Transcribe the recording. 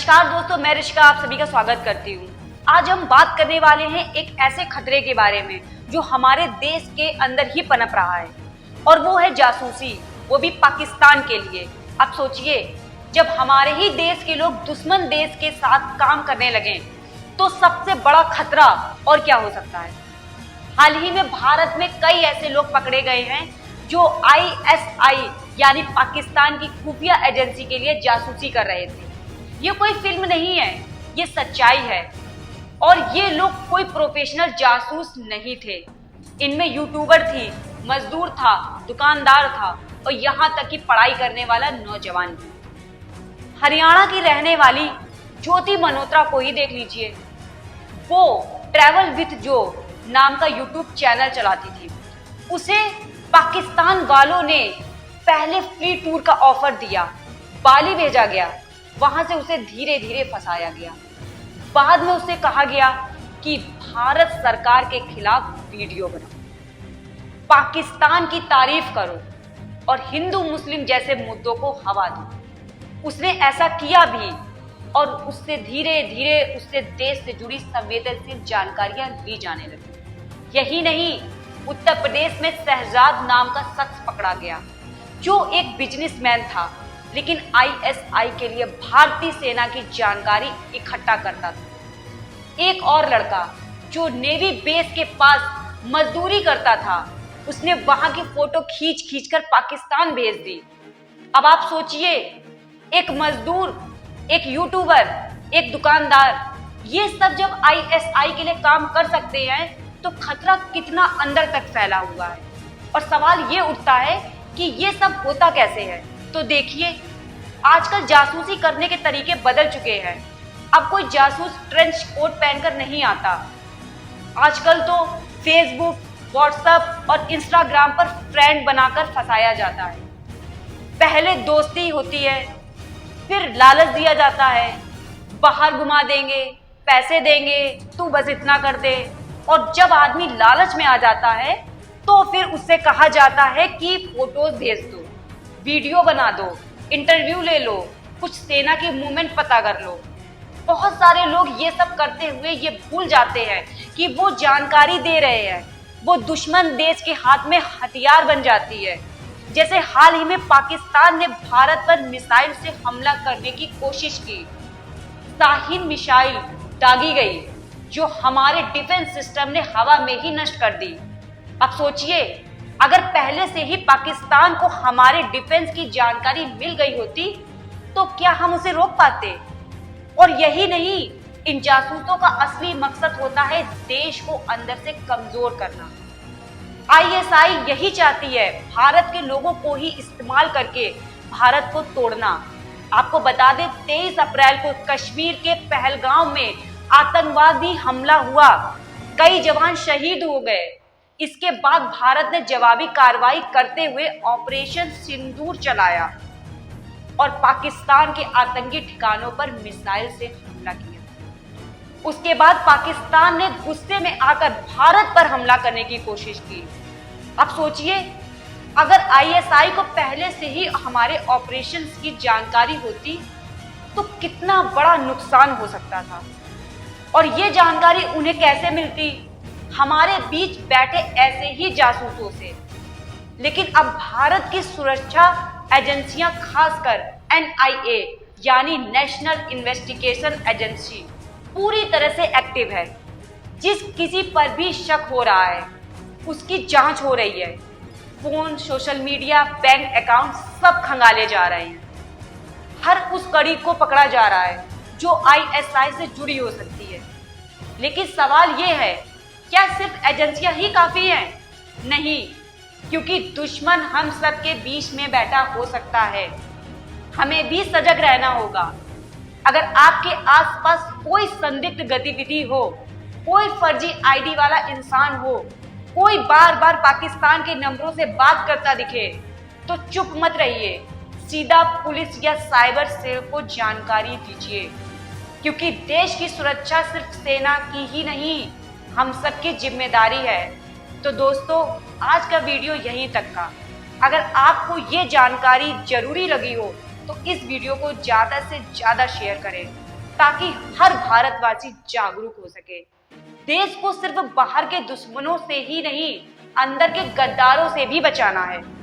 नमस्कार दोस्तों, मैं ऋषिका आप सभी का स्वागत करती हूँ। आज हम बात करने वाले हैं एक ऐसे खतरे के बारे में जो हमारे देश के अंदर ही पनप रहा है, और वो है जासूसी, वो भी पाकिस्तान के लिए। अब सोचिए, जब हमारे ही देश के लोग दुश्मन देश के साथ काम करने लगे तो सबसे बड़ा खतरा और क्या हो सकता है। हाल ही में भारत में कई ऐसे लोग पकड़े गए हैं जो ISI यानी पाकिस्तान की खुफिया एजेंसी के लिए जासूसी कर रहे थे। ये कोई फिल्म नहीं है, ये सच्चाई है। और ये लोग कोई प्रोफेशनल जासूस नहीं थे। इनमें यूट्यूबर थी, मजदूर था, दुकानदार था और यहाँ तक कि पढ़ाई करने वाला नौजवान भी। हरियाणा की रहने वाली ज्योति मल्होत्रा को ही देख लीजिए। वो ट्रैवल विथ जो नाम का यूट्यूब चैनल चलाती थी। उसे पाकिस्तान वालों ने पहले फ्री टूर का ऑफर दिया, बाली भेजा गया, वहां से उसे धीरे धीरे फंसाया गया। बाद में उसे कहा गया कि भारत सरकार के खिलाफ वीडियो बनाओ, पाकिस्तान की तारीफ करो और हिंदू मुस्लिम जैसे मुद्दों को हवा दो। उसने ऐसा किया भी और उससे धीरे धीरे उससे देश से जुड़ी संवेदनशील जानकारियां ली जाने लगी। यही नहीं, उत्तर प्रदेश में शहजाद नाम का शख्स पकड़ा गया जो एक बिजनेसमैन था, लेकिन ISI के लिए भारतीय सेना की जानकारी इकट्ठा करता था। एक और लड़का जो नेवी बेस के पास मजदूरी करता था, उसने वहां की फोटो खींच खींच कर पाकिस्तान भेज दी। अब आप सोचिए, एक मजदूर, एक यूट्यूबर, एक दुकानदार, ये सब जब ISI के लिए काम कर सकते हैं तो खतरा कितना अंदर तक फैला हुआ है। और सवाल ये उठता है कि ये सब होता कैसे है। तो देखिए, आजकल जासूसी करने के तरीके बदल चुके हैं। अब कोई जासूस ट्रेंच कोट पहनकर नहीं आता। आजकल तो फेसबुक, व्हाट्सएप और इंस्टाग्राम पर फ्रेंड बनाकर फंसाया जाता है। पहले दोस्ती होती है, फिर लालच दिया जाता है, बाहर घुमा देंगे, पैसे देंगे, तू बस इतना कर दे। और जब आदमी लालच में आ जाता है तो फिर उससे कहा जाता है कि फोटोज भेज दो, वीडियो बना दो, इंटरव्यू ले लो, कुछ सेना की मूवमेंट पता कर लो। बहुत सारे लोग ये सब करते हुए ये भूल जाते हैं कि वो जानकारी दे रहे हैं, वो दुश्मन देश के हाथ में हथियार बन जाती है। जैसे हाल ही में पाकिस्तान ने भारत पर मिसाइल से हमला करने की कोशिश की। शाहीन मिसाइल दागी गई जो हमारे डिफेंस सिस्टम ने हवा में ही नष्ट कर दी। अब सोचिए, अगर पहले से ही पाकिस्तान को हमारे डिफेंस की जानकारी मिल गई होती तो क्या हम उसे रोक पाते। और यही नहीं, इन जासूसों का असली मकसद होता है देश को अंदर से कमजोर करना। ISI यही चाहती है भारत के लोगों को ही इस्तेमाल करके भारत को तोड़ना। आपको बता दें, 23 अप्रैल को कश्मीर के पहलगांव में आतंकवादी हमला हुआ, कई जवान शहीद हो गए। इसके बाद भारत ने जवाबी कार्रवाई करते हुए ऑपरेशन सिंदूर चलाया और पाकिस्तान के आतंकी ठिकानों पर मिसाइल से हमला किया। उसके बाद पाकिस्तान ने गुस्से में आकर भारत पर हमला करने की कोशिश की। अब सोचिए, अगर ISI को पहले से ही हमारे ऑपरेशंस की जानकारी होती तो कितना बड़ा नुकसान हो सकता था। और ये जानकारी उन्हें कैसे मिलती? हमारे बीच बैठे ऐसे ही जासूसों से। लेकिन अब भारत की सुरक्षा एजेंसियां, खासकर NIA यानी नेशनल इन्वेस्टिगेशन एजेंसी, पूरी तरह से एक्टिव है। जिस किसी पर भी शक हो रहा है उसकी जांच हो रही है। Phone, social media, bank account सब खंगाले जा रहे हैं। हर उस कड़ी को पकड़ा जा रहा है जो ISI से जुड़ी हो सकती है। लेकिन सवाल ये है, क्या सिर्फ एजेंसियां ही काफी हैं? नहीं, क्योंकि दुश्मन हम सब के बीच में बैठा हो सकता है। हमें भी सजग रहना होगा। अगर आपके आसपास कोई संदिग्ध गतिविधि हो, कोई फर्जी ID वाला इंसान हो, कोई बार बार पाकिस्तान के नंबरों से बात करता दिखे, तो चुप मत रहिए, सीधा पुलिस या साइबर सेल को जानकारी दीजिए। क्योंकि देश की सुरक्षा सिर्फ सेना की ही नहीं, हम सबकी जिम्मेदारी है। तो दोस्तों, आज का वीडियो यहीं तक था। अगर आपको ये जानकारी जरूरी लगी हो तो इस वीडियो को ज़्यादा से ज़्यादा शेयर करें। ताकि हर भारतवासी जागरूक हो सके। देश को सिर्फ बाहर के दुश्मनों से ही नहीं, अंदर के गद्दारों से भी बचाना है।